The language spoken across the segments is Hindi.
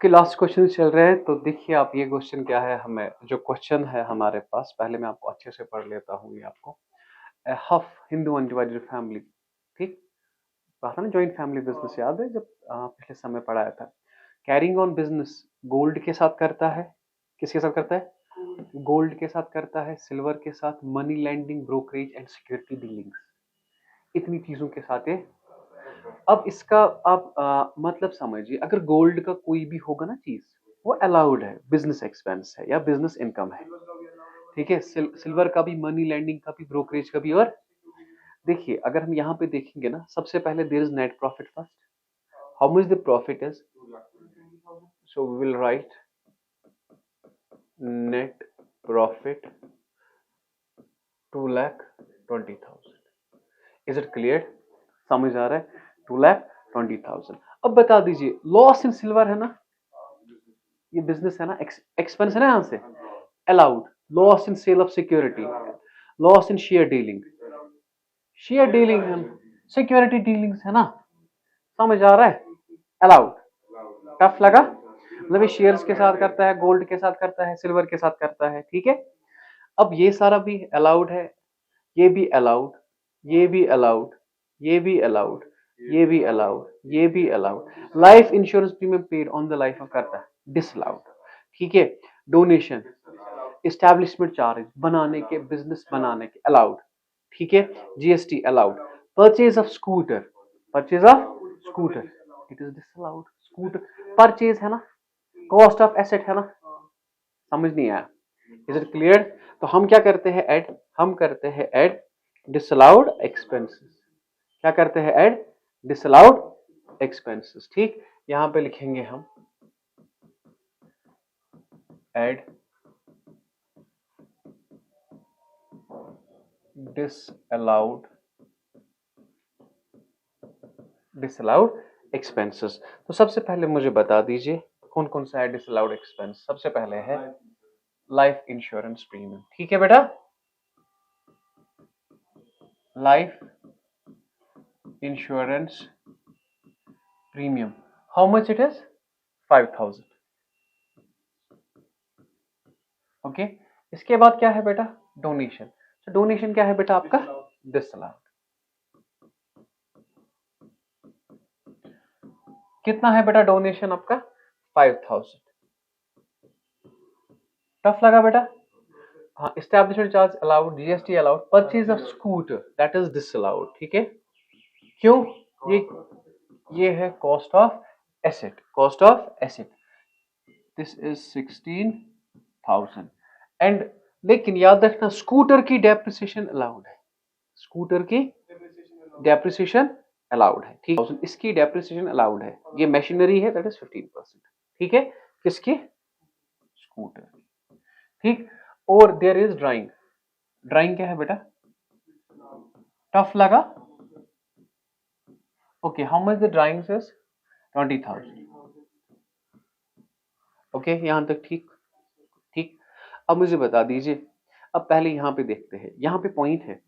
ओके, लास्ट क्वेश्चन चल रहे हैं। तो देखिए आप, ये क्वेश्चन क्या है, हमें जो क्वेश्चन है हमारे पास, पहले मैं आपको अच्छे से पढ़ लेता हूँ ये आपको। ए हफ हिंदू अनडिवाइडेड फैमिली, ठीक, कहा था ना जॉइंट फैमिली बिजनेस, याद है जब पिछले समय पढ़ाया था। कैरिंग ऑन बिजनेस गोल्ड के साथ करता है, किसके साथ करता है? गोल्ड के साथ करता है, सिल्वर के साथ, money lending, brokerage and security dealings, इतनी चीजों के साथ ये। अब इसका आप मतलब समझिए, अगर गोल्ड का कोई भी होगा ना चीज, वो अलाउड है, बिजनेस एक्सपेंस है या बिजनेस इनकम है, ठीक है। सिल्वर का भी, मनी लैंडिंग का भी, ब्रोकरेज का भी। और देखिए अगर हम यहाँ पे देखेंगे ना, सबसे पहले there is net profit first. How much the profit is, so we will write net profit 2,20,000। Is it clear? समझ आ रहा है? 2,20,000। अब बता दीजिए, लॉस इन सिल्वर है ना, ये बिजनेस है ना, एक्सपेंस है ना, यहां से allowed. Loss in sale of security, loss in share dealing, share dealing है, सिक्योरिटी डीलिंग्स है ना, समझ आ रहा है? अलाउड। टफ लगा? मतलब ये शेयर्स के साथ करता है, गोल्ड के साथ करता है, सिल्वर के साथ करता है, ठीक है। अब ये सारा भी अलाउड है, ये भी अलाउड, ये भी अलाउड, ये भी अलाउड, ये भी अलाउड, ये भी allowed. Life insurance premium paid on the life of करता है, डिसअलाउड, ठीक है। डोनेशन, इस्टेब्लिशमेंट चार्ज बनाने के, बिजनेस बनाने के, अलाउड, ठीक है। GST allowed. Purchase of scooter, purchase of scooter, it is disallowed. Scooter purchase है ना, कॉस्ट ऑफ एसेट है ना, समझ नहीं आया? Is it clear? तो हम क्या करते हैं ऐड, हम करते हैं ऐड डिसअलाउड एक्सपेंसेस। क्या करते हैं ऐड? डिसअलाउड एक्सपेंसेस, ठीक। यहां पे लिखेंगे हम ऐड डिसअलाउड, डिसअलाउड एक्सपेंसेस। तो सबसे पहले मुझे बता दीजिए कौन कौन सा है डिसअलाउड एक्सपेंस। सबसे पहले है लाइफ इंश्योरेंस प्रीमियम, ठीक है बेटा, life insurance premium. How much it is? 5,000। Okay, इसके बाद क्या है बेटा? डोनेशन। तो डोनेशन क्या है बेटा आपका? डिसअलाउड। कितना है बेटा डोनेशन आपका? 5,000। टफ लगा बेटा? हाँ, establishment charge allowed, GST allowed, purchase of scooter that is disallowed, ठीक है। क्यों? ये है cost of asset, cost of asset, this is 16,000। And लेकिन याद रखना, स्कूटर की डेप्रिसिएशन अलाउड है, स्कूटर की डेप्रिसिएशन अलाउड है, ठीक है। इसकी डेप्रिसिएशन अलाउड है, ये मशीनरी है, दैट इज 15%, ठीक है। किसकी? स्कूटर, ठीक। और देयर इज ड्राइंग, ड्राइंग क्या है बेटा? टफ लगा? Okay, how much the drawings is? 20,000। Okay, यहां तक ठीक? ठीक। अब मुझे बता दीजिए, अब पहले यहां पे देखते हैं, यहां पे पॉइंट है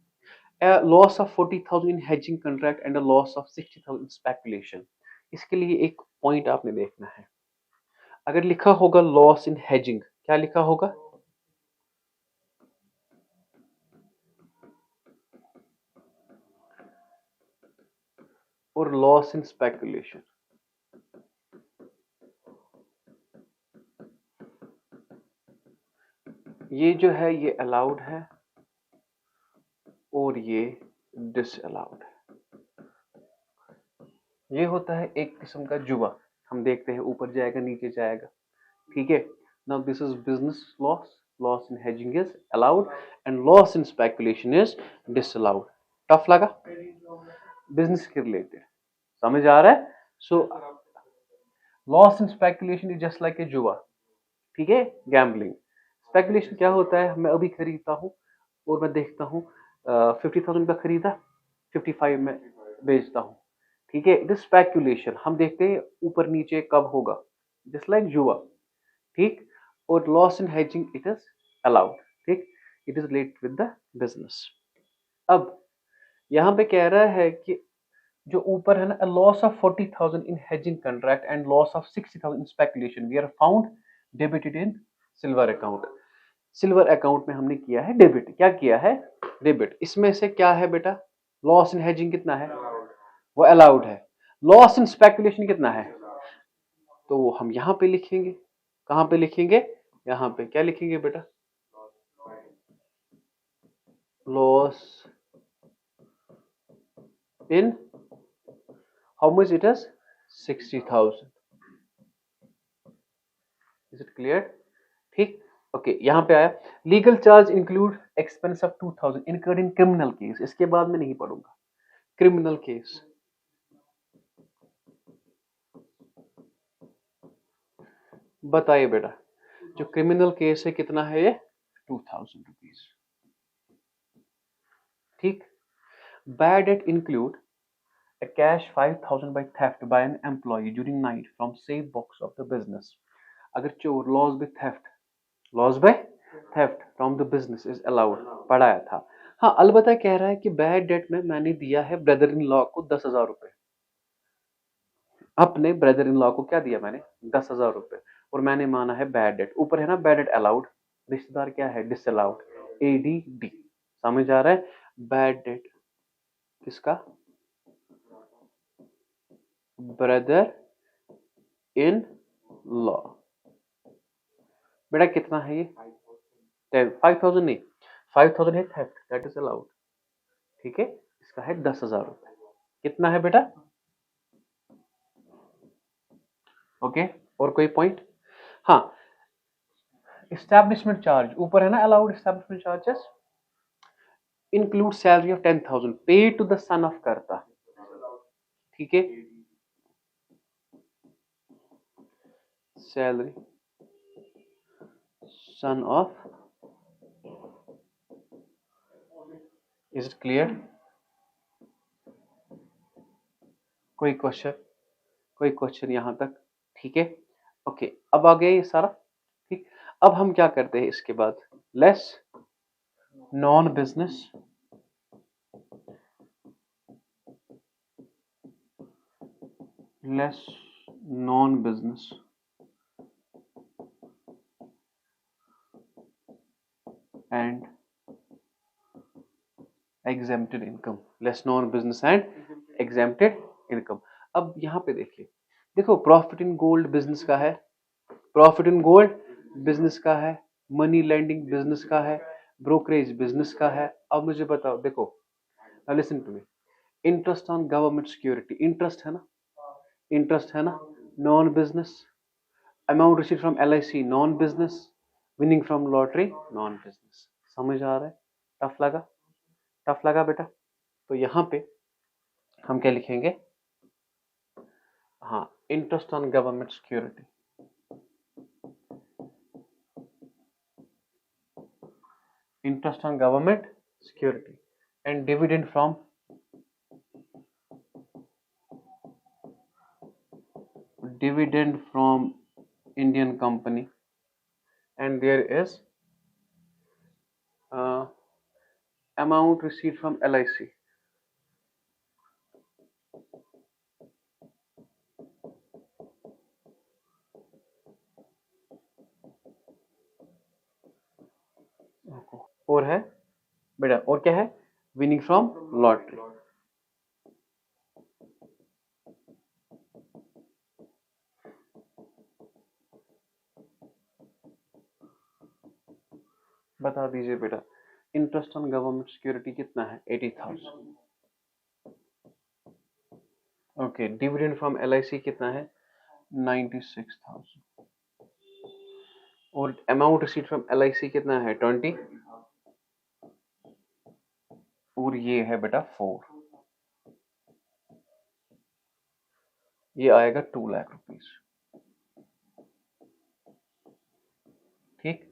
loss of 40,000 in hedging contract and a loss of 60,000 speculation. इसके लिए एक पॉइंट आपने देखना है, अगर लिखा होगा लॉस इन हेजिंग, क्या लिखा होगा? और लॉस इन स्पेकुलेशन, ये जो है ये अलाउड है और ये डिसअलाउड है। ये होता है एक किस्म का जुआ, हम देखते हैं ऊपर जाएगा नीचे जाएगा, ठीक है। Now this is business loss, loss in hedging is allowed and loss in speculation is disallowed. Tough लगा? बिजनेस के रिलेटेड समझ आ रहा है? So loss in speculation is just like a जुआ, ठीक है, गैम्बलिंग। स्पेकुलेशन क्या होता है? मैं अभी खरीदता हूँ और मैं देखता हूँ 50,000 का खरीदा, 55 में बेचता हूँ, ठीक है। इट इज स्पेकुलेशन, हम देखते हैं ऊपर नीचे कब होगा, जस्ट लाइक जुआ, ठीक। और loss in hedging it is allowed, ठीक, it is related with the business. अब यहां पे कह रहा है कि जो ऊपर है ना, a loss of 40,000 in hedging contract and loss of 60,000 in speculation we are found debited in silver account। Silver account में हमने किया है डेबिट। क्या किया है? डेबिट। इसमें से क्या है बेटा? लॉस इन हेजिंग कितना है? वो अलाउड है। लॉस इन स्पेकुलेशन कितना है? तो वो हम यहां पे लिखेंगे। कहां पे लिखेंगे? यहां पे। क्या लिखेंगे बेटा? Loss in, how much it is? 60,000। Is it clear? ठीक। ओके, यहां पे आया legal charge include expense of 2000 incurred in criminal case. इसके बाद में नहीं पढ़ूंगा। क्रिमिनल केस, बताइए बेटा, जो क्रिमिनल केस है कितना है ये? 2000 रुपीज। ठीक। Bad debt include a cash 5,000 by theft by an employee during night from safe box of the business। अगर चोर loss by theft from the business is allowed, पढ़ाया था। हाँ, अलबत्ता कह रहा है कि बैड डेट में मैंने दिया है ब्रदर इन लॉ को 10,000 रुपए। अपने ब्रदर इन लॉ को क्या दिया मैंने? 10,000 रुपए। और मैंने माना है बैड डेट। ऊपर है ना बैड डेट अलाउड, रिश्तेदार क्या है? Disallowed, ADD। समझ आ रहा है? बैड डेट किसका? Brother in law. बेटा कितना है ये? 5,000 नहीं, 5,000 है थेफ्ट, दैट इज अलाउड। ठीक है, इसका है 10,000 रुपए। कितना है बेटा? ओके, और कोई पॉइंट? हाँ, एस्टैब्लिशमेंट चार्ज ऊपर है ना, allowed establishment charges include salary of 10,000 paid to the son of कर्ता। ठीक है, salary son of. Is it clear? कोई क्वेश्चन यहां तक? ठीक है, ओके, अब आ गया ये सारा। ठीक, अब हम क्या करते हैं इसके बाद? Less non business less non business and exempted income. Less non business and exempted income. अब यहां पे देखिए, देखो प्रॉफिट इन गोल्ड बिजनेस का है, प्रॉफिट इन गोल्ड बिजनेस का है, मनी लेंडिंग बिजनेस का है, ब्रोकरेज बिजनेस का है। अब मुझे बताओ, देखो listen to me, interest on government security, interest है ना, इंटरेस्ट है ना, non business. Amount receive from LIC non business. Winning from lottery non business. समझ आ रहा है? टफ लगा? टफ लगा बेटा? तो यहाँ पे हम क्या लिखेंगे? हाँ, interest on government security, interest on government security and dividend from Indian company, and there is amount received from LIC। और है बेटा, और क्या है? Winning from lottery. बता दीजिए बेटा, इंटरेस्ट ऑन गवर्नमेंट सिक्योरिटी कितना है? 80,000। ओके, डिविडेंड फ्रॉम LIC कितना है? 96,000। और अमाउंट रिसीव फ्रॉम LIC कितना है? 20। और ये है बेटा 4, ये आएगा 2 लाख रुपीज। ठीक,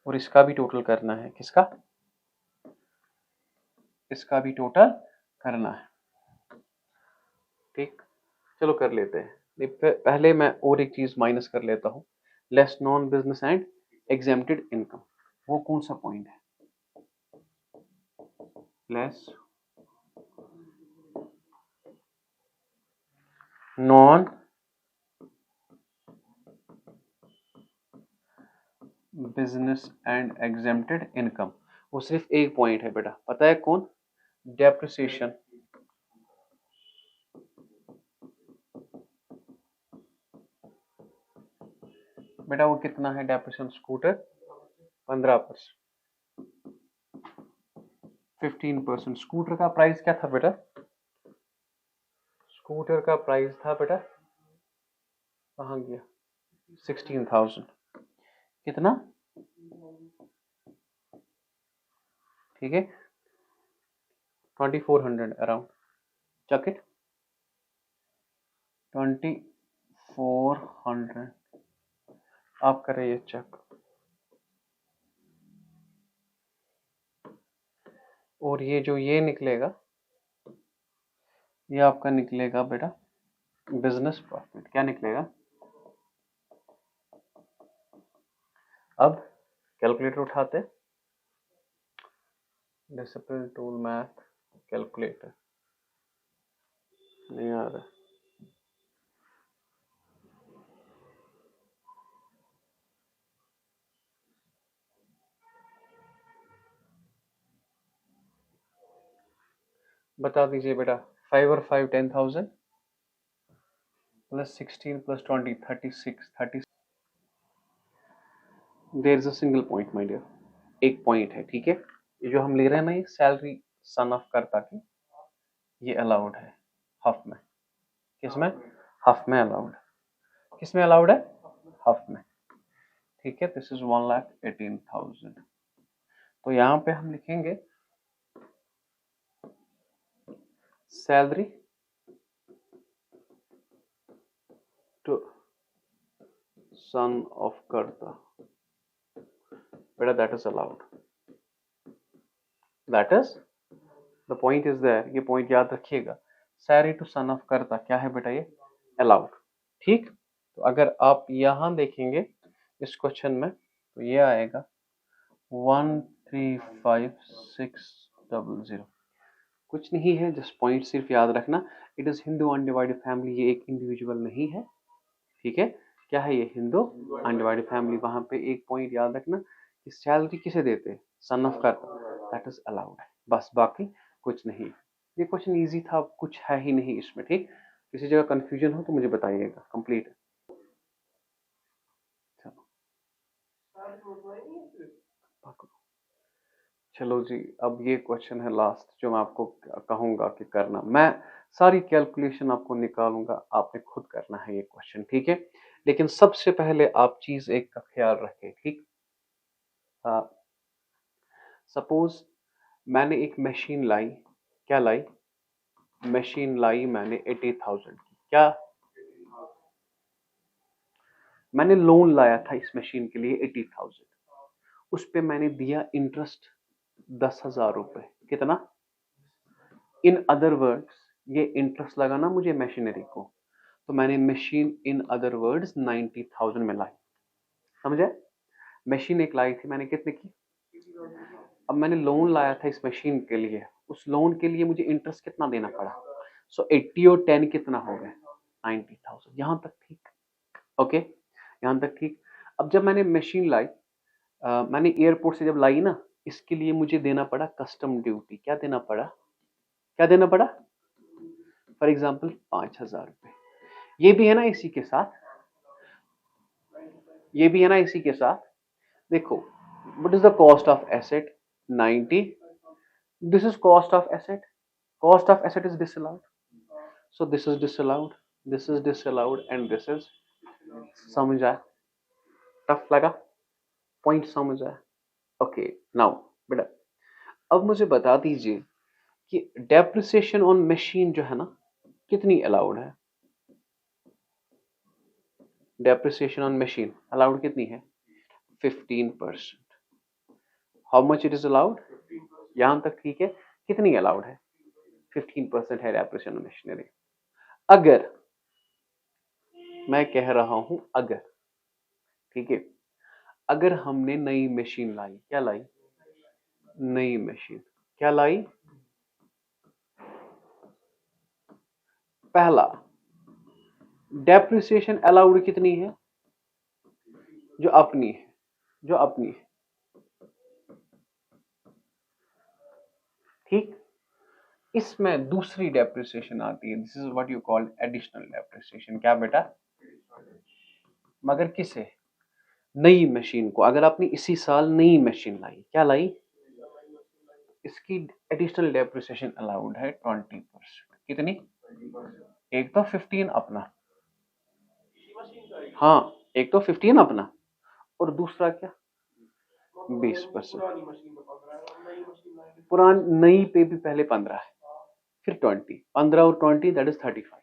और इसका भी टोटल करना है। किसका? इसका भी टोटल करना है। ठीक, चलो कर लेते हैं। पहले मैं और एक चीज माइनस कर लेता हूँ, less non business and exempted income. वो कौन सा पॉइंट है? Less non business and exempted income, वो सिर्फ एक पॉइंट है बेटा, पता है कौन? डेप्रिसिएशन। बेटा वो कितना है डेप्रिसिएशन? स्कूटर 15%, 15%। स्कूटर का प्राइस क्या था बेटा? स्कूटर का प्राइस था बेटा, कहाँ गया? 16,000। कितना? ठीक है, 2400 अराउंड। Check it, 2400। आप करें ये चेक, और ये जो ये निकलेगा, ये आपका निकलेगा बेटा बिजनेस प्रॉफिट। क्या निकलेगा? अब कैलकुलेटर उठाते, डिसिप्लिन टूल मैथ कैलकुलेटर नहीं आ रहा। बता दीजिए बेटा, 5 और 5 10,000 plus 16 plus 20 36। There is a single point my dear, एक पॉइंट है, ठीक है। ये जो हम ले रहे हैं ना, ये सैलरी सन ऑफ करता की, ये अलाउड है हाफ में। किसमें? हाफ में अलाउड। किसमें अलाउड है? हाफ में, ठीक है। This is 1,18,000। तो यहाँ पे हम लिखेंगे सैलरी टू सन ऑफ करता, बेटा that is allowed, that is the point is there. ये पॉइंट याद रखिएगा, सैलरी टू सन ऑफ करता क्या है बेटा? ये अलाउड, ठीक। तो अगर आप यहां देखेंगे इस क्वेश्चन में, तो ये आएगा 135,600। कुछ नहीं है, जस्ट पॉइंट सिर्फ याद रखना, it is Hindu undivided family, ये एक इंडिविजुअल नहीं है, ठीक है। क्या है ये? Hindu undivided family. वहां पे एक पॉइंट याद रखना कि सैलरी किसे देते हैं? सन ऑफ करता, दैट इज अलाउड है, बस, बाकी कुछ नहीं। ये क्वेश्चन इजी था, कुछ है ही नहीं इसमें, ठीक। किसी जगह कंफ्यूजन हो तो मुझे बताइएगा। कंप्लीट है, चलो पकड़ो। चलो जी, अब ये क्वेश्चन है लास्ट, जो मैं आपको कहूंगा कि करना। मैं सारी कैलकुलेशन आपको निकालूंगा, आपने खुद करना है ये क्वेश्चन, ठीक है। लेकिन सबसे पहले आप चीज एक का ख्याल रखें, ठीक। सपोज मैंने एक मशीन लाई, क्या लाई? मशीन लाई मैंने 80,000 की। क्या? मैंने लोन लाया था इस मशीन के लिए 80,000, उस पे मैंने दिया इंटरेस्ट 10,000 रुपए। कितना? इन अदर वर्ड्स, ये इंटरेस्ट लगा ना मुझे मशीनरी को, तो मैंने मशीन इन अदर वर्ड्स 90,000 में लाई। समझे? मशीन एक लाई थी मैंने, कितने की? अब मैंने लोन लाया था इस मशीन के लिए, उस लोन के लिए मुझे इंटरेस्ट कितना देना पड़ा? सो 80 और 10 कितना हो गया? 90,000। यहाँ तक ठीक, ओके, यहाँ तक ठीक। अब जब मैंने मशीन लाई, मैंने एयरपोर्ट से जब लाई ना, इसके लिए मुझे देना पड़ा कस्टम ड्यूटी। क्या देना पड़ा? क्या देना पड़ा? फॉर एग्जाम्पल 5,000 रुपए। ये भी है ना इसी के साथ, ये भी है ना इसी के साथ। देखो, what is the cost of asset? 90। This is cost of asset, cost of asset is disallowed, so this is disallowed, this is disallowed and this is, समझ आया? टफ लगा? पॉइंट समझ आया? ओके। नाउ बेटा, अब मुझे बता दीजिए कि डेप्रिसिएशन ऑन मशीन जो है ना, कितनी अलाउड है? डेप्रिसिएशन ऑन मशीन अलाउड कितनी है? 15%। How much it is allowed? यहां तक ठीक है। कितनी अलाउड है? 15% है डेप्रिसिएशन ऑन मशीनरी। अगर, मैं कह रहा हूं अगर, ठीक है, अगर हमने नई मशीन लाई, क्या लाई? नई मशीन क्या लाई? पहला, डेप्रिसिएशन अलाउड कितनी है? जो अपनी है, जो अपनी है, ठीक। इसमें दूसरी डेप्रिसिएशन आती है, this is what you call additional depreciation. क्या बेटा? मगर किसे? नई मशीन को। अगर आपने इसी साल नई मशीन लाई, क्या लाई, इसकी एडिशनल डेप्रिसिएशन अलाउड है 20%। कितनी? एक तो 15 अपना, हाँ एक तो 15 अपना, और दूसरा क्या, 20%। पुरानी नई पे भी पहले 15 है, फिर 20, 15 और 20 दैट इज 35।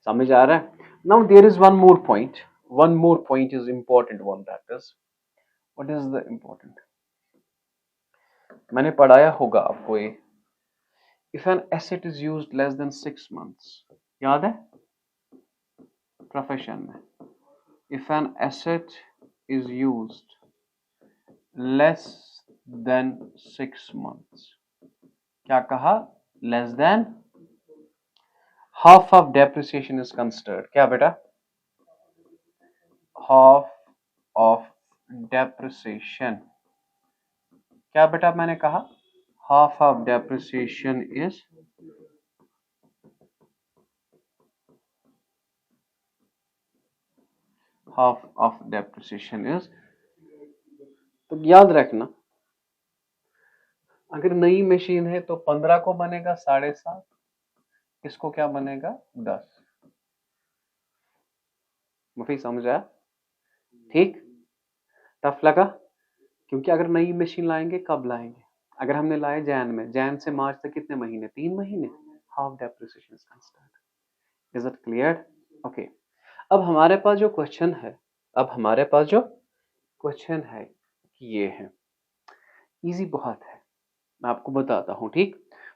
समझ आ रहा है? Now there is one more point, one more point is important one, that is what is the important, मैंने पढ़ाया होगा आपको ये, if an asset is used less than 6 months, याद है प्रोफेशन में, if an asset is used less than 6 months, क्या कहा, less than half of depreciation is considered। क्या बेटा? half of depreciation, क्या बेटा मैंने कहा, half of depreciation is half of depreciation is, तो याद रखना, अगर नई मशीन है तो 15 को बनेगा 7.5, इसको क्या बनेगा 10। मुझे समझ आया? ठीक, टफ लगा? क्योंकि अगर नई मशीन लाएंगे, कब लाएंगे, अगर हमने लाए जैन में, जैन से मार्च तक कितने महीने, 3 महीने, half depreciation is considered. Is it clear? Okay, अब हमारे पास जो क्वेश्चन है, अब हमारे पास जो क्वेश्चन है ये है, इजी बहुत है, मैं आपको बताता हूँ। ठीक,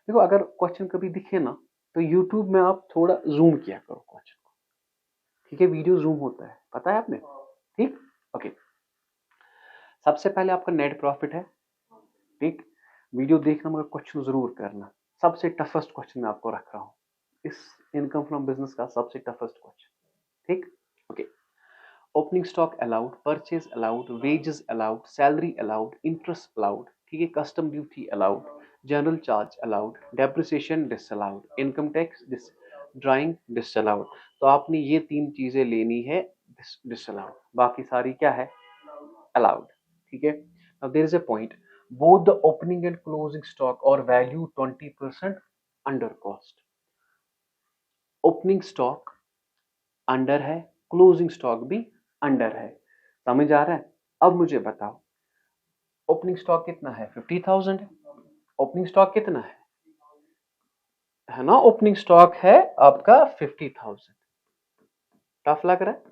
देखो अगर क्वेश्चन कभी दिखे ना तो यूट्यूब में आप थोड़ा जूम किया करो क्वेश्चन को, ठीक है, वीडियो जूम होता है, पता है आपने? ठीक, ओके। सबसे पहले आपका नेट प्रॉफिट है, ठीक, वीडियो देखना मगर क्वेश्चन जरूर करना। सबसे टफेस्ट क्वेश्चन मैं आपको रख रहा हूँ, इस इनकम फ्रॉम बिजनेस का सबसे टफेस्ट क्वेश्चन, ठीक, okay. Opening stock allowed, purchase allowed, wages allowed, salary allowed, interest allowed, ठीक है, custom duty allowed, general charge allowed, depreciation disallowed, income tax drawing disallowed. तो आपने ये 3 चीजें लेनी है डिसअलाउड, बाकी सारी क्या है, अलाउड, ठीक है। Now there is a point, both the opening and closing stock or value 20% under cost। Opening stock under है, क्लोजिंग स्टॉक भी अंडर है, समझ आ रहा है? अब मुझे बताओ ओपनिंग स्टॉक कितना है, 50,000 है, ओपनिंग स्टॉक कितना है ना, ओपनिंग स्टॉक है आपका 50,000। टफ लग रहा है?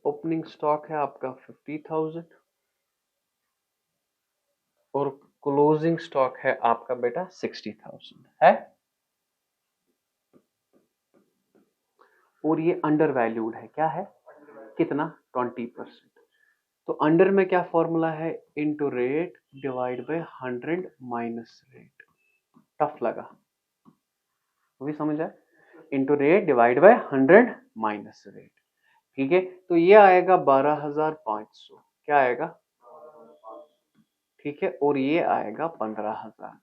ओपनिंग स्टॉक है आपका 50,000 और क्लोजिंग स्टॉक है आपका बेटा 60,000 है, और ये अंडर वैल्यूड है, क्या है, कितना, 20%। तो अंडर में क्या फॉर्मूला है, into rate divide by 100 minus rate. Tough लगा, वो भी समझ आए, into rate divide by 100 minus rate, ठीक है। तो ये आएगा 12,500, क्या आएगा, ठीक है, और ये आएगा 15,000।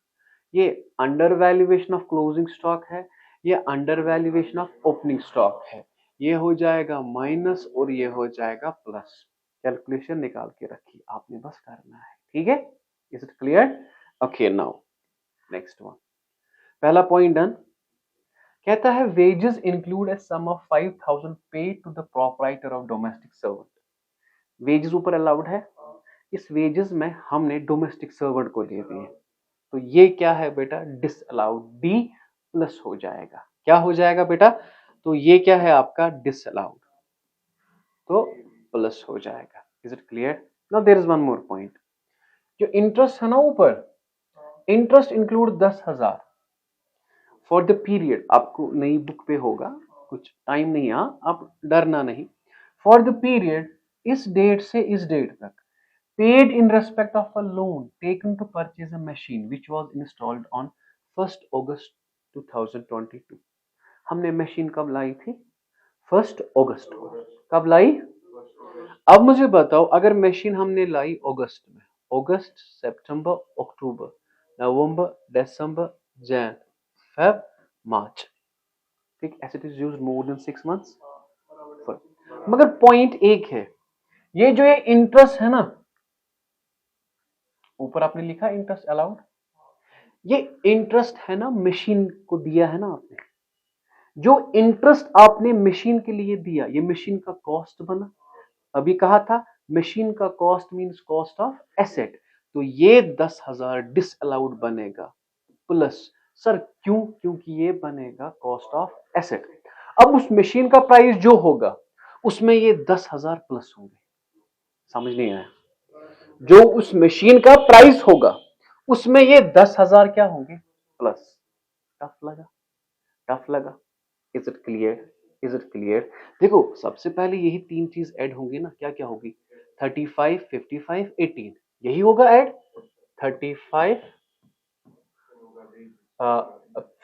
ये under valuation of closing stock है, ये under valuation of opening stock है, ये हो जाएगा माइनस और ये हो जाएगा प्लस। कैलकुलेशन निकाल के रखी, आपने बस करना है, ठीक है। Is it clear? Okay, now next one, पहला पॉइंट डन। कहता है wages include a sum of 5,000 paid to the proprietor of domestic servant. Wages ऊपर अलाउड है, इस वेजेस में हमने डोमेस्टिक सर्वेंट को दे दिए, तो ये क्या है बेटा, डिसअलाउड, डी प्लस हो जाएगा, क्या हो जाएगा बेटा, तो ये क्या है आपका डिसअलाउड, तो प्लस हो जाएगा। Is it clear? Now there is one more point, जो इंटरेस्ट है ना ऊपर, interest include 10,000 for the period, आपको नई बुक पे होगा, कुछ टाइम नहीं, आप डरना नहीं, फॉर द पीरियड इस डेट से इस डेट तक paid in respect of a loan taken to purchase a machine which was installed on 1st August 2022. हमने मशीन कब लाई थी? 1st अगस्त को। कब लाई? अब मुझे बताओ, अगर मशीन हमने लाई अगस्त में, अगस्त, सितंबर, अक्टूबर, नवंबर, दिसंबर, जैन, फेब, मार्च, ठीक, as it is used more than 6 months. मगर पॉइंट एक है, ये जो ये इंटरेस्ट है ना, ऊपर आपने लिखा इंटरेस्ट अलाउड, ये इंटरेस्ट है ना मशीन को दिया है ना आपने, जो इंटरेस्ट आपने मशीन के लिए दिया, ये मशीन का कॉस्ट बना। अभी कहा था मशीन का cost means cost of asset, तो ये 10,000 डिसअलाउड बनेगा प्लस। सर क्यों? क्योंकि ये बनेगा कॉस्ट ऑफ एसेट। अब उस मशीन का प्राइस जो होगा उसमें ये 10,000 प्लस होंगे। समझ नहीं आया? जो उस मशीन का प्राइस होगा उसमें ये 10,000 क्या होंगे? प्लस। टफ लगा? टफ लगा? Is it clear? Is it clear? देखो, सबसे पहले यही तीन चीज ऐड होंगी ना, क्या क्या होगी? 35, 55, 18, यही होगा ऐड। 35,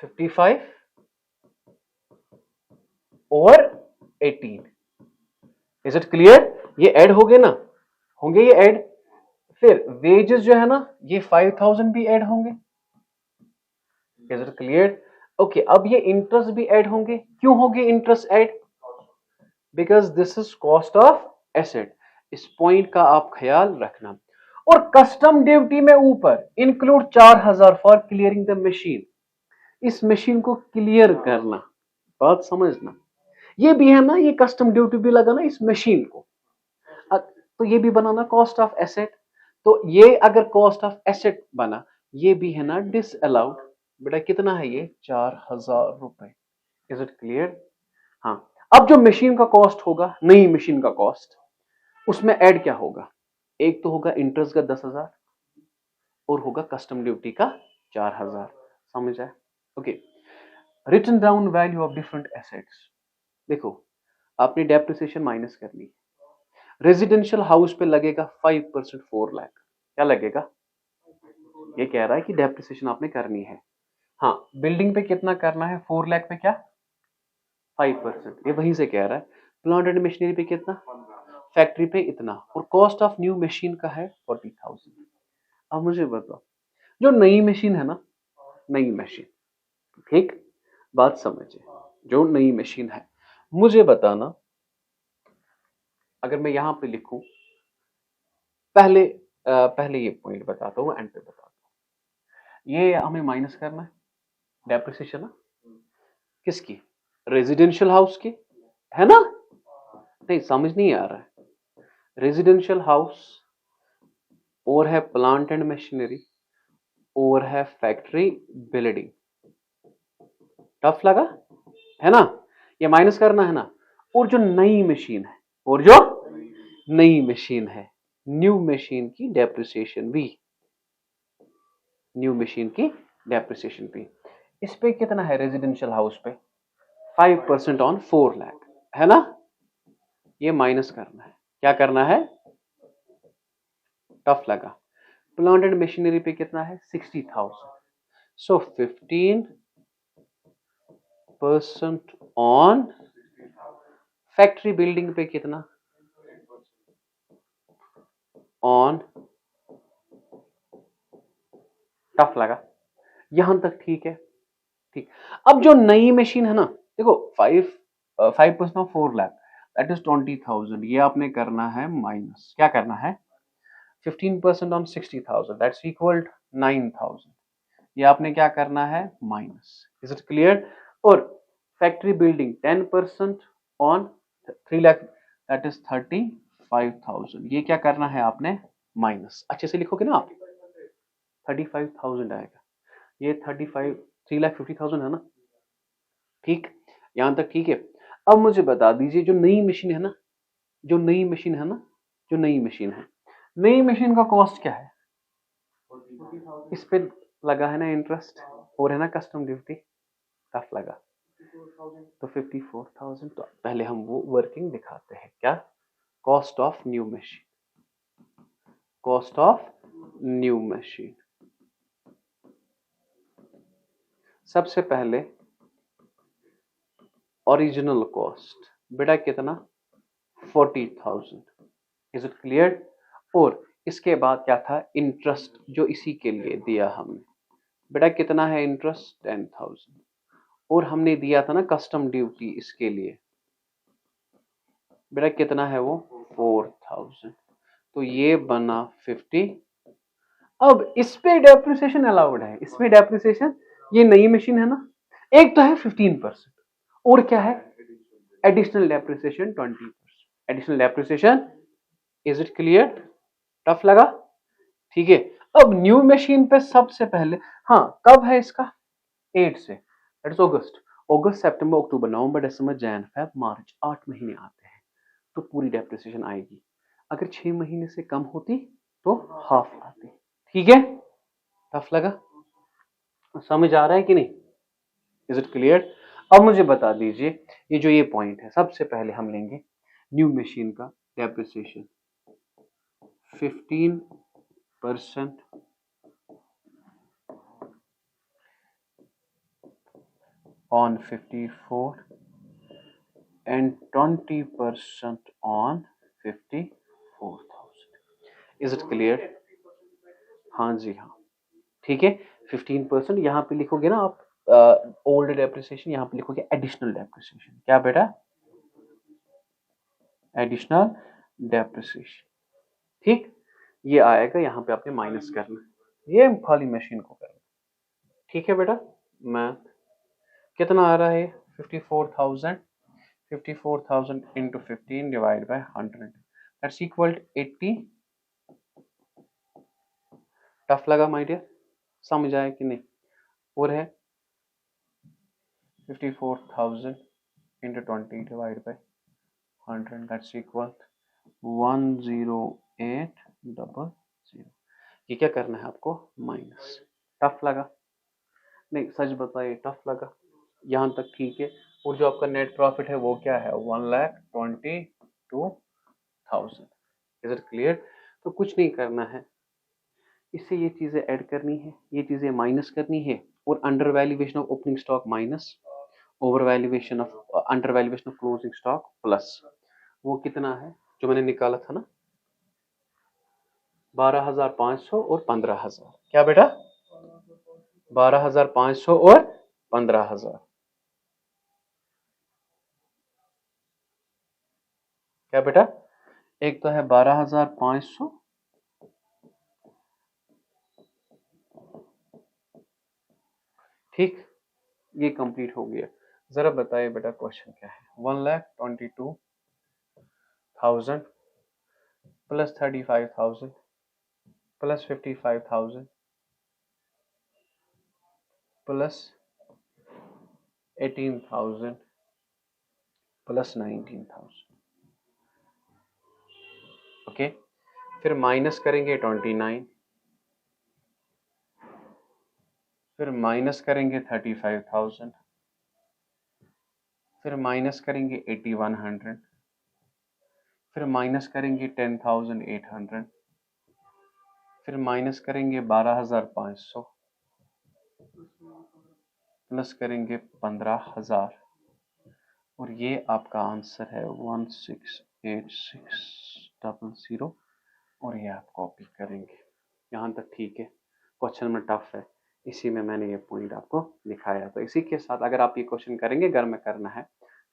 55 और 18। Is it clear? ये ऐड हो गए ना, होंगे ये ऐड। फिर वेजेस जो है ना, ये 5,000 भी ऐड होंगे। Is it clear? ओके, अब ये इंटरेस्ट भी ऐड होंगे। क्यों होंगे interest add? Because this is cost of asset. इस पॉइंट का आप ख्याल रखना। और कस्टम ड्यूटी में ऊपर include 4,000 for clearing the machine, इस मशीन को क्लियर करना। बात समझना, ये भी है ना, ये कस्टम ड्यूटी भी लगाना इस मशीन को, तो ये भी बनाना कॉस्ट ऑफ एसेट। तो ये अगर कॉस्ट ऑफ एसेट बना, ये भी है ना डिसअलाउड। बेटा कितना है ये? 4,000 रुपए। Is it clear? हाँ। अब जो मशीन का कॉस्ट होगा, नई मशीन का कॉस्ट, उसमें ऐड क्या होगा? एक तो होगा इंटरेस्ट का 10,000 और होगा कस्टम ड्यूटी का 4,000। समझ आए? Okay. Written down value of different assets. देखो, आपने डेप्रिसिएशन माइनस करनी। रेजिडेंशियल हाउस पे लगेगा 5%, 4 लाख। क्या लगेगा? ये कह रहा है कि डेप्रिसिएशन आपने करनी है। हाँ, बिल्डिंग पे कितना करना है? 4 लाख पे क्या? 5%। ये वहीं से कह रहा है। प्लांट एंड मशीनरी पे कितना? फैक्ट्री पे इतना। और कॉस्ट ऑफ न्यू मशीन का है 40,000। अब मुझे बताओ, जो नई मशीन है ना, नई मशीन, ठीक, बात समझिए, जो नई मशीन है, मुझे बताना, अगर मैं यहां पे लिखूं, पहले पहले ये पॉइंट बताता हूँ, एंड पे बताता हूँ। ये हमें माइनस करना है डेप्रिसिएशन ना, किसकी? रेजिडेंशियल हाउस की, है ना? नहीं, समझ नहीं आ रहा है। रेजिडेंशियल हाउस और है प्लांट एंड मशीनरी और है फैक्ट्री बिल्डिंग। टफ लगा है ना? ये माइनस करना है ना। और जो नई मशीन है, और जो नई मशीन है, न्यू मशीन की डेप्रिसिएशन भी, न्यू मशीन की डेप्रिसिएशन भी। इस पे कितना है? रेजिडेंशियल हाउस पे 5% ऑन 4 लाख, है ना? ये माइनस करना है। क्या करना है? टफ लगा। प्लांट एंड मशीनरी पे कितना है? 60,000। सो 15% ऑन फैक्ट्री बिल्डिंग पे कितना? ऑन। टफ लगा? यहां तक ठीक है? ठीक। अब जो नई मशीन है ना, देखो 5% ऑफ 4 लाख दैट इज 20,000। ये आपने करना है माइनस। क्या करना है? 15% ऑन 60,000 दैट्स इक्वल 9,000। ये आपने क्या करना है? माइनस। Is it clear? और factory building 10% on 3 lakh that is 35,000। ये क्या करना है आपने? माइनस। अच्छे से लिखोगे ना आप, 35,000 आएगा। ये 35, 3,50,000 है ना? ठीक, यहां तक ठीक है? अब मुझे बता दीजिए, जो नई मशीन है ना, जो नई मशीन है ना, जो नई मशीन है, नई मशीन का कॉस्ट क्या है? इस पे लगा है ना इंटरेस्ट और है ना कस्टम ड्यूटी। टफ लगा? तो 54,000। तो पहले हम वो वर्किंग दिखाते हैं। क्या? Cost of new machine. Cost of new machine. सबसे पहले ओरिजिनल कॉस्ट बेटा कितना 40,000। Is it clear? और इसके बाद क्या था इंटरेस्ट जो इसी के लिए दिया हमने बेटा कितना है इंटरेस्ट 10,000। और हमने दिया था ना कस्टम ड्यूटी इसके लिए बेटा कितना है वो 4,000। तो ये बना 50। अब इस पे डेप्रिसिएशन अलाउड है, इसमें डेप्रिसिएशन ये नई मशीन है ना, एक तो है 15% और क्या है additional depreciation 20%। Additional depreciation. Is it clear? Tough लगा? ठीक है। अब न्यू मशीन पे सबसे पहले हाँ कब है इसका 8 say that is August. August September October November December Jain Feb मार्च 8 महीने आते हैं तो पूरी डेप्रिसिएशन आएगी। अगर 6 महीने से कम होती तो हाफ आती। ठीक है? टफ लगा? समझ आ रहा है कि नहीं? Is it clear? अब मुझे बता दीजिए ये जो ये पॉइंट है सबसे पहले हम लेंगे न्यू मशीन का depreciation 15% on 54 and 20% on 54,000। Is it clear? हाँ जी हाँ ठीक है। 15% यहाँ पे लिखोगे ना आप ओल्ड डेप्रिसिएशन, यहाँ पे लिखोगे एडिशनल डेप्रिसिएशन। क्या बेटा? Additional depreciation. ठीक, ये आएगा यहाँ पे आपने माइनस करना, ये खाली मशीन को करना। ठीक है बेटा? मैथ कितना आ रहा है 54,000। 54,000 into 15 divide by 100 that's equal to 80। Tough लगा माय डियर? समझ आया कि नहीं? और है 54,000 into 20 divide by 100 that's equal 10800। ये क्या करना है आपको माइनस। टफ लगा? नहीं सच बताइए टफ लगा? यहाँ तक ठीक है। और जो आपका नेट प्रॉफिट है वो क्या है 1,22,000। Is it clear? तो कुछ नहीं करना है, इससे ये चीजें ऐड करनी है, ये चीजें माइनस करनी है और under valuation of opening stock minus over valuation of under valuation of closing stock plus वो कितना है जो मैंने निकाला था ना 12,500 और 15,000। क्या बेटा? 12,500 और 15,000। क्या बेटा? एक तो है 12,500 ठीक, ये कंप्लीट हो गया। जरा बताइए बेटा क्वेश्चन क्या है 1,22,000 plus 35,000 plus 55,000 plus 18,000 plus 19,000। Okay, फिर माइनस करेंगे 29, फिर माइनस करेंगे 35,000, फिर माइनस करेंगे 8,100, फिर माइनस करेंगे 10,800, फिर माइनस करेंगे 12,500 प्लस करेंगे 15,000 और ये आपका आंसर है 168600 और ये आप कॉपी करेंगे। यहाँ तक ठीक है? क्वेश्चन में टफ है, इसी में मैंने ये पॉइंट आपको दिखाया। तो इसी के साथ अगर आप ये क्वेश्चन करेंगे घर में करना है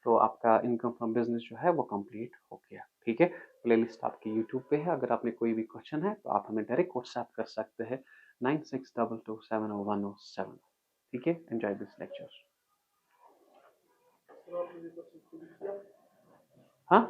तो आपका इनकम फ्रॉम बिजनेस जो है वो कंप्लीट हो गया। ठीक है? प्लेलिस्ट आपकी यूट्यूब पे है, अगर आपने कोई भी क्वेश्चन है तो आप हमें डायरेक्ट व्हाट्सएप कर सकते हैं 9622700107। ठीक है? Enjoy this lecture. हाँ